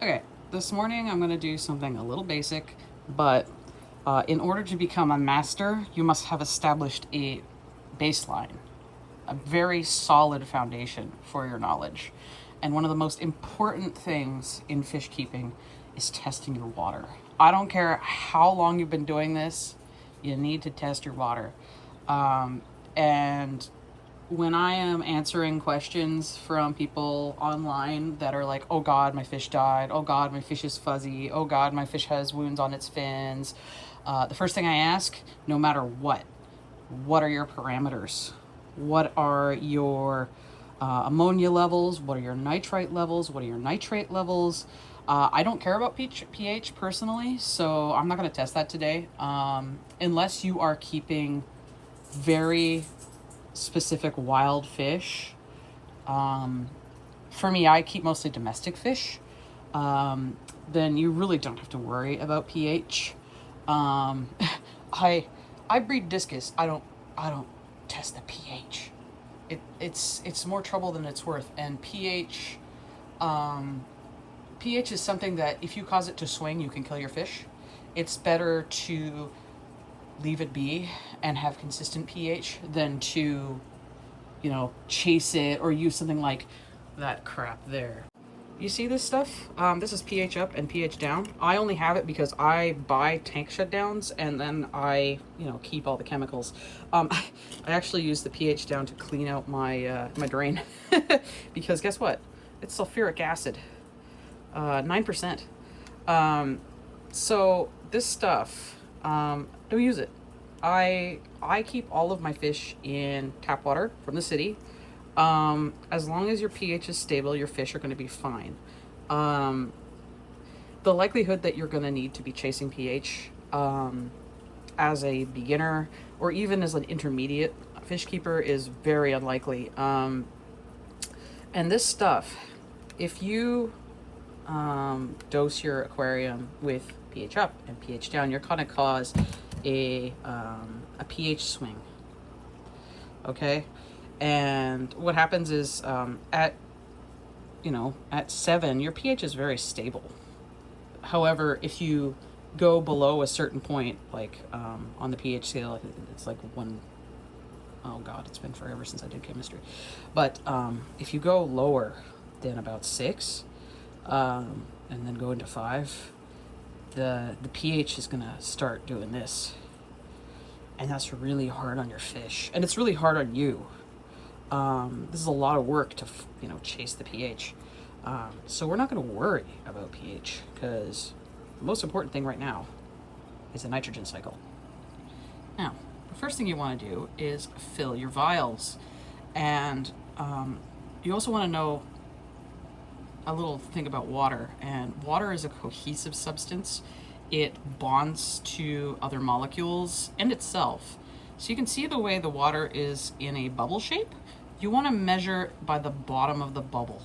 Okay, this morning I'm going to do something a little basic, but in order to become a master, you must have established a baseline, a very solid foundation for your knowledge. And one of the most important things in fish keeping is testing your water. I don't care how long you've been doing this, you need to test your water. And when I am answering questions from people online that are like, oh God, my fish died. Oh God, my fish is fuzzy. Oh God, my fish has wounds on its fins. The first thing I ask, no matter what are your parameters? What are your ammonia levels? What are your nitrite levels? What are your nitrate levels? I don't care about pH personally, so I'm not going to test that today. Unless you are keeping very specific wild fish. For me, I keep mostly domestic fish. Then you really don't have to worry about pH. I I breed discus. I don't test the pH. It's more trouble than it's worth. And pH is something that if you cause it to swing, you can kill your fish. It's better to leave it be and have consistent pH than to, chase it or use something like that crap there. You see this stuff? This is pH up and pH down. I only have it because I buy tank shutdowns and then I, keep all the chemicals. I actually use the pH down to clean out my drain because guess what? It's sulfuric acid, 9%. So this stuff, don't use it. I keep all of my fish in tap water from the city. As long as your pH is stable, your fish are going to be fine. The likelihood that you're going to need to be chasing pH as a beginner or even as an intermediate fish keeper is very unlikely. And this stuff, if you dose your aquarium with pH up and pH down, you're going to cause a pH swing. Okay, and what happens is at 7, your pH is very stable. However, if you go below a certain point, like on the pH scale, it's like 1. Oh God, it's been forever since I did chemistry. But if you go lower than about 6, and then go into 5, the pH is gonna start doing this, and that's really hard on your fish, and it's really hard on you. This is a lot of work to chase the pH. So we're not going to worry about pH because the most important thing right now is the nitrogen cycle. Now, the first thing you want to do is fill your vials, and you also want to know a little thing about water. And water is a cohesive substance. It bonds to other molecules and itself. So you can see the way the water is in a bubble shape. You want to measure by the bottom of the bubble.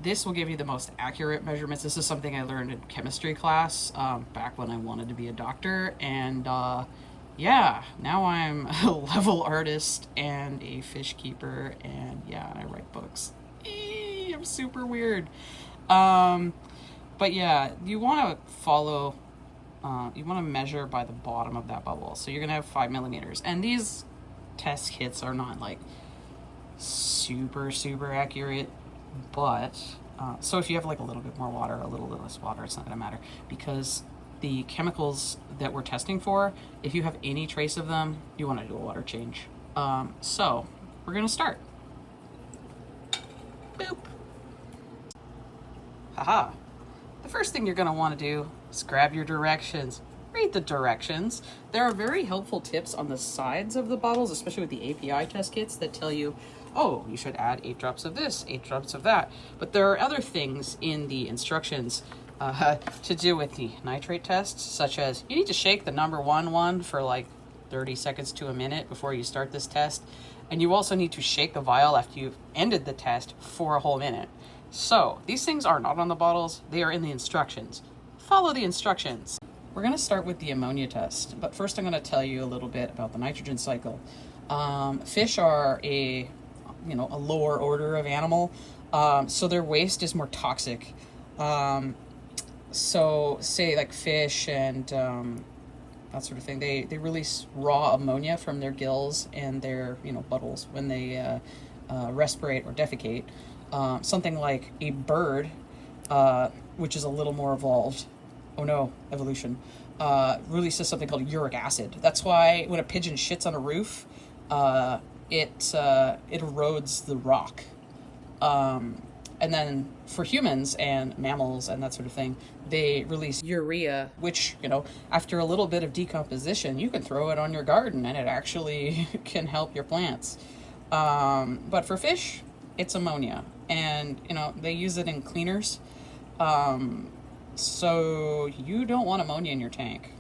This will give you the most accurate measurements. This is something I learned in chemistry class back when I wanted to be a doctor. And yeah, now I'm a level artist and a fish keeper. And yeah, I write books. I'm super weird. But yeah, you want to follow, you want to measure by the bottom of that bubble. So you're going to have 5 millimeters. And these test kits are not like super accurate, but so if you have like a little bit more water, a little less water, it's not going to matter because the chemicals that we're testing for, if you have any trace of them, you want to do a water change. So we're going to start. Boop. Haha. The first thing you're going to want to do is grab your directions. Read the directions. There are very helpful tips on the sides of the bottles, especially with the API test kits that tell you, oh, you should add 8 drops of this, 8 drops of that. But there are other things in the instructions to do with the nitrate tests, such as you need to shake the number 1 for like 30 seconds to a minute before you start this test. And you also need to shake the vial after you've ended the test for a whole minute. So these things are not on the bottles, they are in the instructions. Follow the instructions. We're going to start with the ammonia test, but first I'm going to tell you a little bit about the nitrogen cycle. Fish are a lower order of animal, so their waste is more toxic. So say like fish and that sort of thing, they release raw ammonia from their gills and their buttholes when they respirate or defecate. Something like a bird, which is a little more evolved, oh no, evolution, releases something called uric acid. That's why when a pigeon shits on a roof, it erodes the rock. And then for humans and mammals and that sort of thing, they release urea, which, after a little bit of decomposition, you can throw it on your garden and it actually can help your plants. But for fish, it's ammonia. And, they use it in cleaners. So you don't want ammonia in your tank.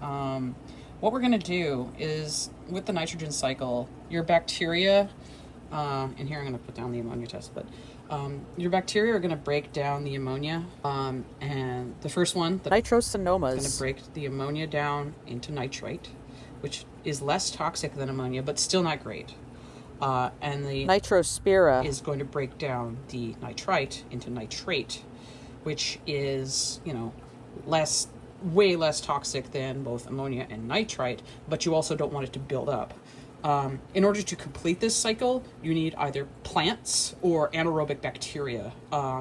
What we're going to do is, with the nitrogen cycle, your bacteria, and here I'm going to put down the ammonia test, but your bacteria are going to break down the ammonia, and the first one, the nitrosinomas, is going to break the ammonia down into nitrite, which is less toxic than ammonia, but still not great. And the nitrospira is going to break down the nitrite into nitrate, which is, way less toxic than both ammonia and nitrite, but you also don't want it to build up. In order to complete this cycle, you need either plants or anaerobic bacteria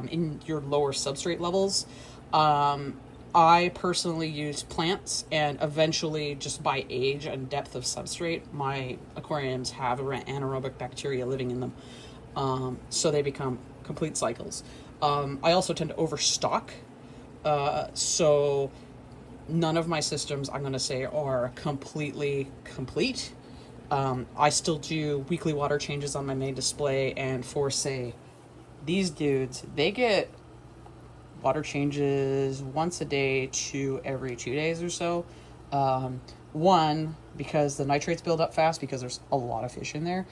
in your lower substrate levels. I personally use plants, and eventually, just by age and depth of substrate, my aquariums have anaerobic bacteria living in them. So they become complete cycles. I also tend to overstock. So none of my systems, I'm going to say, are completely complete. I still do weekly water changes on my main display, and for, say, these dudes, they get water changes once a day to every 2 days or so. One, because the nitrates build up fast because there's a lot of fish in there.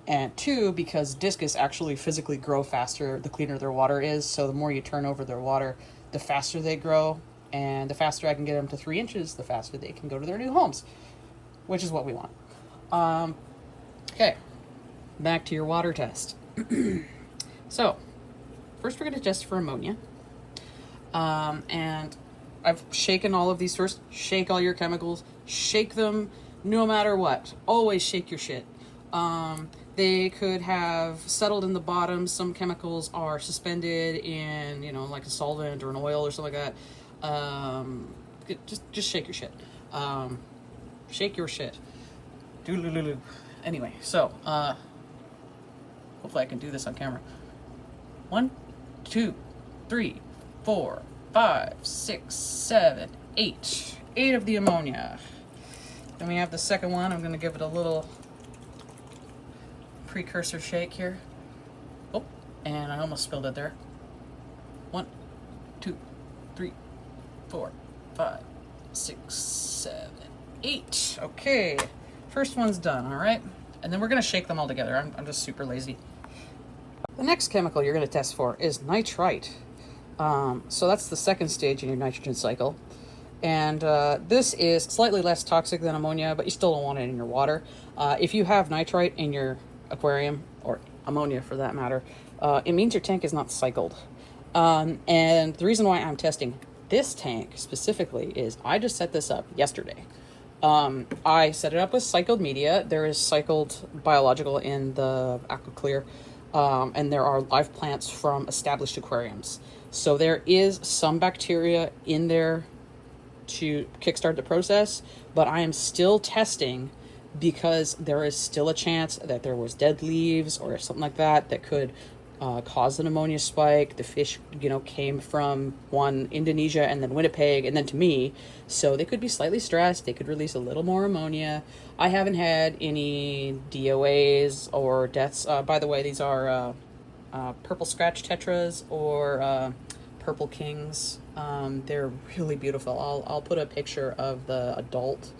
And two, because discus actually physically grow faster the cleaner their water is. So the more you turn over their water, the faster they grow. And the faster I can get them to 3 inches, the faster they can go to their new homes, which is what we want. Okay, back to your water test. So, first we're going to test for ammonia. And I've shaken all of these first. Shake all your chemicals. Shake them no matter what. Always shake your shit. They could have settled in the bottom. Some chemicals are suspended in, like a solvent or an oil or something like that. Just shake your shit. Shake your shit. Doodle-doodle-doo. Anyway, so, hopefully I can do this on camera. 1, 2, 3, 4, 5, 6, 7, 8. 8 of the ammonia. Then we have the second one. I'm going to give it a little precursor shake here. Oh, and I almost spilled it there. 1, 2, 3, 4, 5, 6, 7, 8. Okay. First one's done, all right? And then we're going to shake them all together. I'm just super lazy. The next chemical you're going to test for is nitrite. So that's the second stage in your nitrogen cycle. And this is slightly less toxic than ammonia, but you still don't want it in your water. If you have nitrite in your aquarium, or ammonia for that matter, it means your tank is not cycled. And the reason why I'm testing this tank specifically is I just set this up yesterday. I set it up with cycled media. There is cycled biological in the AquaClear, and there are live plants from established aquariums. So there is some bacteria in there to kickstart the process, but I am still testing because there is still a chance that there was dead leaves or something like that that could cause an ammonia spike. The fish, came from Indonesia and then Winnipeg and then to me, so they could be slightly stressed. They could release a little more ammonia. I haven't had any DOAs or deaths. By the way, these are purple scratch tetras or purple kings. They're really beautiful. I'll put a picture of the adult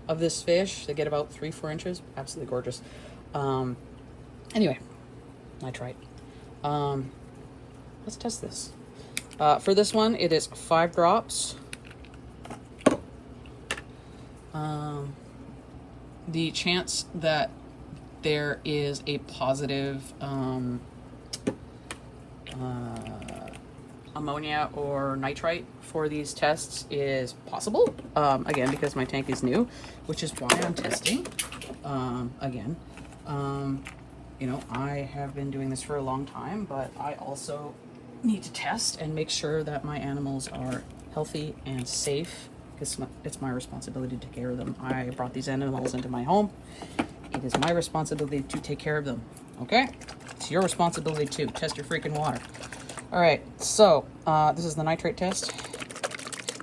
of this fish. They get about 3-4 inches. Absolutely gorgeous. Anyway, nitrite. Let's test this. For this one, it is 5 drops. The chance that there is a positive ammonia or nitrite for these tests is possible. Again, because my tank is new, which is why I'm testing. Again, you know, I have been doing this for a long time, but I also need to test and make sure that my animals are healthy and safe, because it's my responsibility to take care of them. I brought these animals into my home. It is my responsibility to take care of them, okay? It's your responsibility too. Test your freaking water. All right, so this is the nitrate test.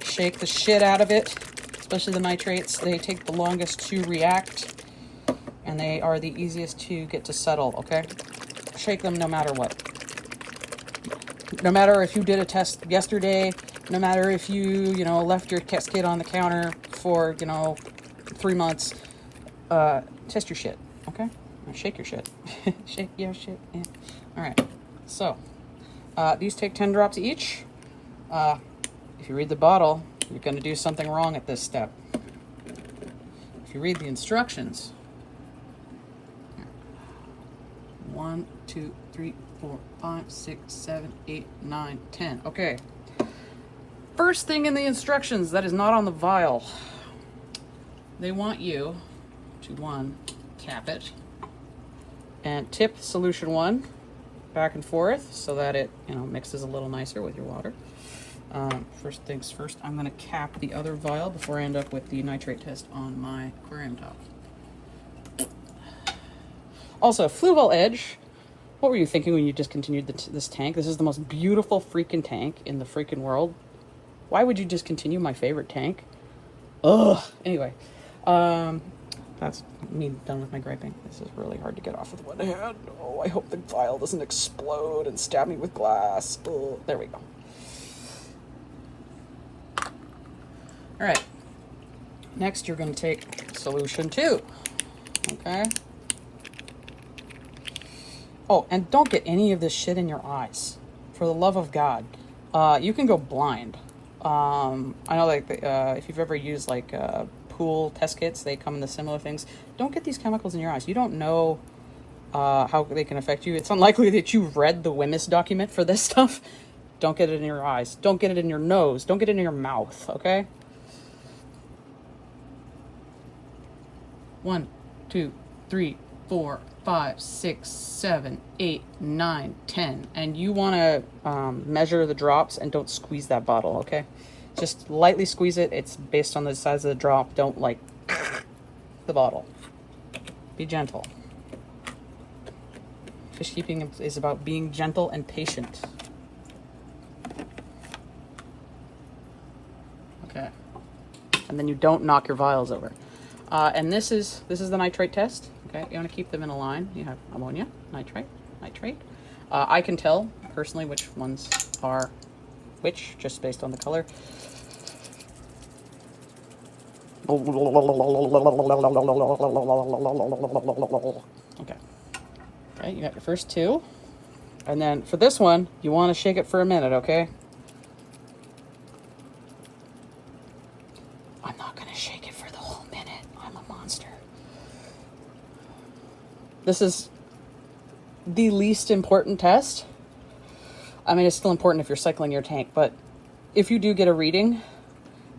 Shake the shit out of it, especially the nitrates. They take the longest to react, and they are the easiest to get to settle, okay? Shake them no matter what. No matter if you did a test yesterday, no matter if you know, left your test kit on the counter for, you know, 3 months, test your shit, okay? Now shake your shit. Shake your shit, yeah. All right, so these take 10 drops each. If you read the bottle, you're going to do something wrong at this step. If you read the instructions, 1, 2, 3, 4, 5, 6, 7, 8, 9, 10. Okay. First thing in the instructions that is not on the vial, they want you to, 1, tap it and tip solution 1 back and forth so that it, you know, mixes a little nicer with your water. First things first, I'm going to cap the other vial before I end up with the nitrate test on my aquarium top. Also, Fluval Edge, what were you thinking when you discontinued this tank? This is the most beautiful freaking tank in the freaking world. Why would you discontinue my favorite tank? Ugh. Anyway, that's me done with my griping. This is really hard to get off with one hand. Oh, I hope the vial doesn't explode and stab me with glass. Oh, there we go. All right. Next, you're going to take solution 2. Okay. Oh, and don't get any of this shit in your eyes. For the love of God. You can go blind. I know, like, if you've ever used, like, pool test kits, they come in the similar things. Don't get these chemicals in your eyes. You don't know how they can affect you. It's unlikely that you read the WHMIS document for this stuff. Don't get it in your eyes. Don't get it in your nose. Don't get it in your mouth, okay? 1, 2, 3, 4, 5, 6, 7, 8, 9, 10. And you want to measure the drops and don't squeeze that bottle, okay? Just lightly squeeze it. It's based on the size of the drop. Don't, like, the bottle. Be gentle. Fish keeping is about being gentle and patient. Okay. And then you don't knock your vials over. And this is the nitrate test. Okay, you want to keep them in a line. You have ammonia, nitrate, nitrate. I can tell personally which ones are which, just based on the color. Okay. Okay, you got your first 2. And then for this one, you want to shake it for a minute, okay? I'm not going to shake it for the whole minute. I'm a monster. This is the least important test. I mean, it's still important if you're cycling your tank, but if you do get a reading,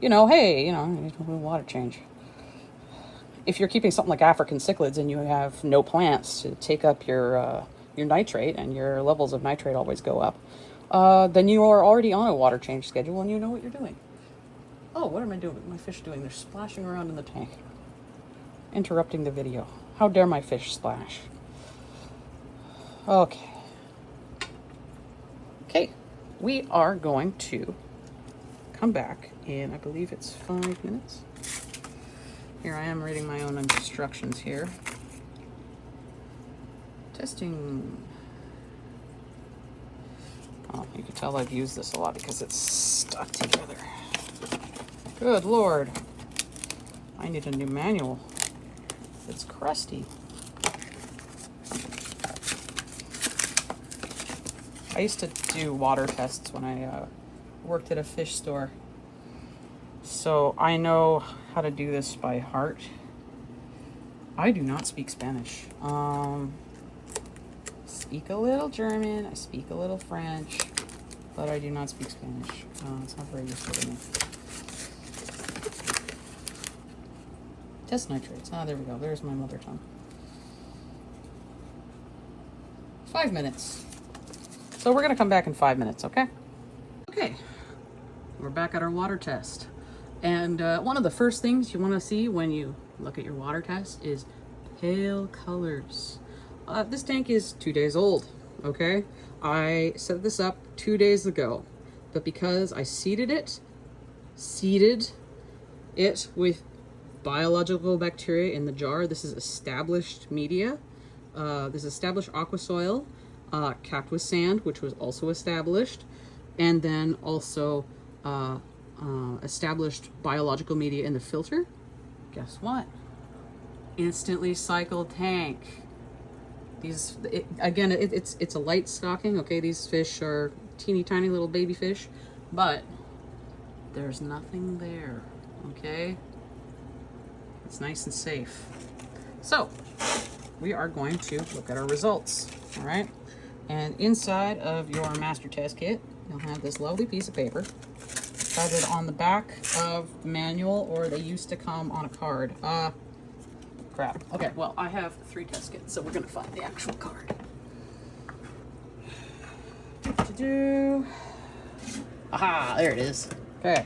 you know, hey, you know, water change. If you're keeping something like African cichlids and you have no plants to take up your nitrate, and your levels of nitrate always go up, then you are already on a water change schedule and you know what you're doing. Oh, what am I doing? What are my fish doing? They're splashing around in the tank. Interrupting the video. How dare my fish splash? Okay. Okay. We are going to come back in, I believe it's 5 minutes. Here I am reading my own instructions here. Testing. Oh, you can tell I've used this a lot because it's stuck together. Good Lord. I need a new manual. It's crusty. I used to do water tests when I worked at a fish store. So I know how to do this by heart. I do not speak Spanish. Speak a little German. I speak a little French. but I do not speak Spanish. It's not very useful to me. Test nitrates. Ah, there we go. There's my mother tongue. 5 minutes. So we're going to come back in 5 minutes, okay? Okay. We're back at our water test. And one of the first things you want to see when you look at your water test is pale colors. This tank is 2 days old, okay? I set this up 2 days ago, but because I seeded it with biological bacteria in the jar. This is established media. This is established aqua soil, capped with sand, which was also established, and then also established biological media in the filter. Guess what? Instantly cycled tank. These, it's a light stocking. Okay, these fish are teeny tiny little baby fish, but there's nothing there. Okay. It's nice and safe. So we are going to look at our results, all right? And inside of your master test kit, you'll have this lovely piece of paper. Either on the back of the manual, or they used to come on a card. Crap. Okay, well, I have 3 test kits, so we're gonna find the actual card. Aha, there it is. Okay.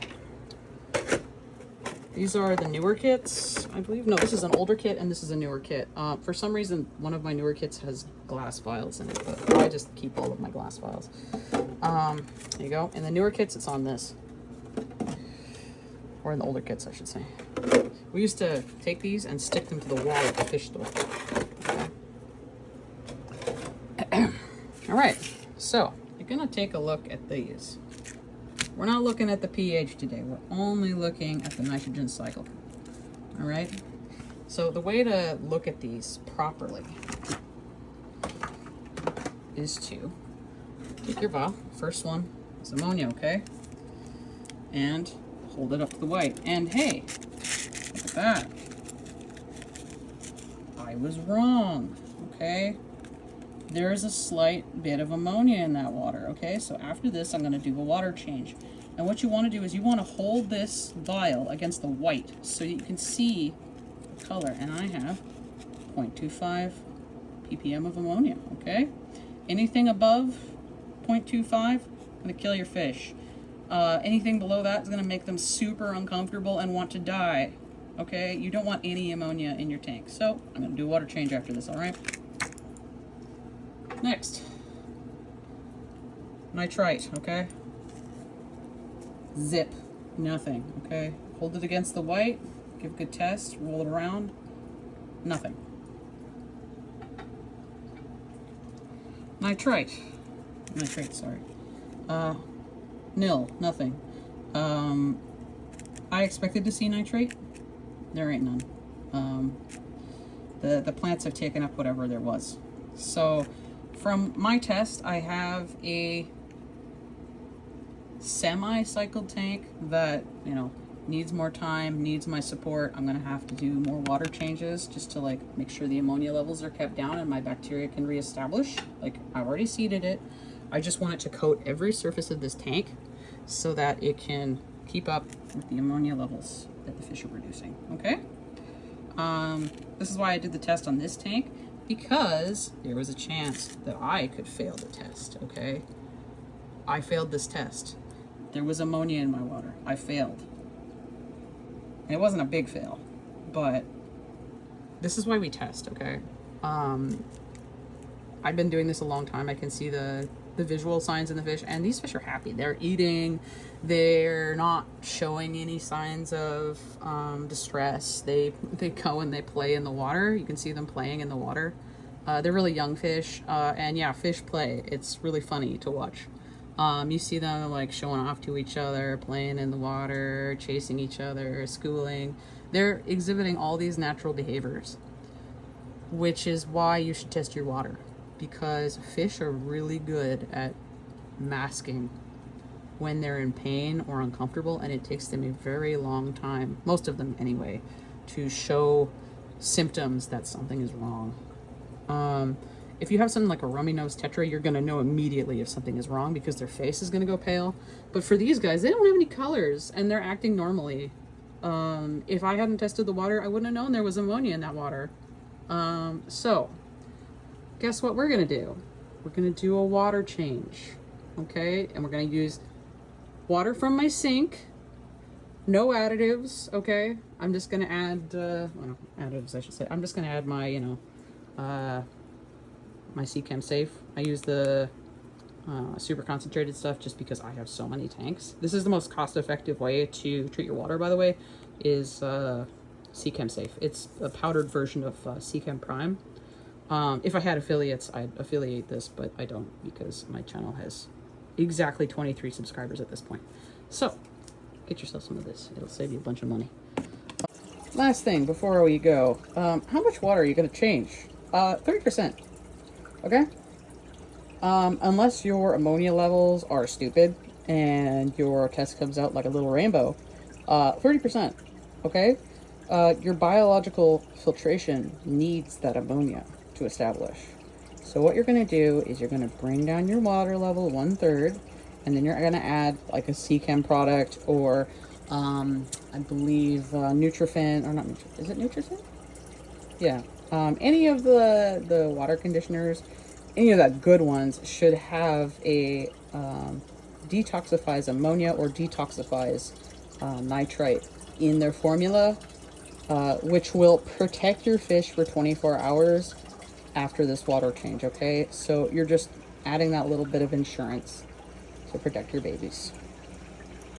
These are the newer kits, I believe. No, this is an older kit and this is a newer kit. For some reason, one of my newer kits has glass vials in it, but I just keep all of my glass vials. There you go. In the newer kits, it's on this. Or in the older kits, I should say. We used to take these and stick them to the wall at the fish store. Okay. All right, so you're gonna take a look at these. We're not looking at the pH today. We're only looking at the nitrogen cycle. All right? So the way to look at these properly is to take your vial. First one is ammonia, okay? And hold it up to the white. And hey, look at that. I was wrong, okay? There is a slight bit of ammonia in that water, okay? So after this, I'm gonna do a water change. And what you wanna do is you wanna hold this vial against the white so you can see the color. And I have 0.25 ppm of ammonia, okay? Anything above 0.25, gonna kill your fish. Anything below that is gonna make them super uncomfortable and want to die, okay? You don't want any ammonia in your tank. So I'm gonna do a water change after this, all right? Next, nitrite, okay? Zip, nothing, okay? Hold it against the white, give a good test, roll it around, nothing. Nitrate, sorry. Nil, nothing. I expected to see nitrate, there ain't none. The plants have taken up whatever there was. So, from my test, I have a semi-cycled tank that, you know, needs more time, needs my support. I'm gonna have to do more water changes just to like make sure the ammonia levels are kept down and my bacteria can reestablish. Like, I've already seeded it. I just want it to coat every surface of this tank so that it can keep up with the ammonia levels that the fish are producing, okay? This is why I did the test on this tank, because there was a chance that I could fail the test, okay? I failed this test. There was ammonia in my water. I failed. And it wasn't a big fail, but this is why we test, okay? I've been doing this a long time. I can see the visual signs in the fish, and these fish are happy. They're eating. They're not showing any signs of distress. They go and they play in the water. You can see them playing in the water. They're really young fish, and yeah, fish play. It's really funny to watch. You see them like showing off to each other, playing in the water, chasing each other, schooling. They're exhibiting all these natural behaviors, which is why you should test your water, because fish are really good at masking when they're in pain or uncomfortable, and it takes them a very long time, most of them anyway, to show symptoms that something is wrong. If you have something like a rummy nose tetra, you're gonna know immediately if something is wrong because their face is gonna go pale. But for these guys, they don't have any colors and they're acting normally. If I hadn't tested the water, I wouldn't have known there was ammonia in that water. So guess what we're gonna do? We're gonna do a water change, okay? And we're gonna use water from my sink, no additives, okay? I'm just gonna add, well, additives I should say. I'm just gonna add my, my Seachem Safe. I use the super concentrated stuff just because I have so many tanks. This is the most cost-effective way to treat your water, by the way, is Seachem Safe. It's a powdered version of Seachem Prime. If I had affiliates, I'd affiliate this, but I don't because my channel has exactly 23 subscribers at this point. So, get yourself some of this. It'll save you a bunch of money. Last thing before we go, how much water are you going to change? 30%. Okay? Unless your ammonia levels are stupid and your test comes out like a little rainbow, 30%. Okay? Your biological filtration needs that ammonia to establish. So what you're going to do is you're going to bring down your water level 1/3, and then you're going to add like a Seachem product or I believe Nutrafin, or not Nutrafin, is it Nutrafin? Yeah. Any of the water conditioners, any of the good ones should have a detoxifies ammonia or detoxifies nitrite in their formula, which will protect your fish for 24 hours after this water change, okay? So you're just adding that little bit of insurance to protect your babies.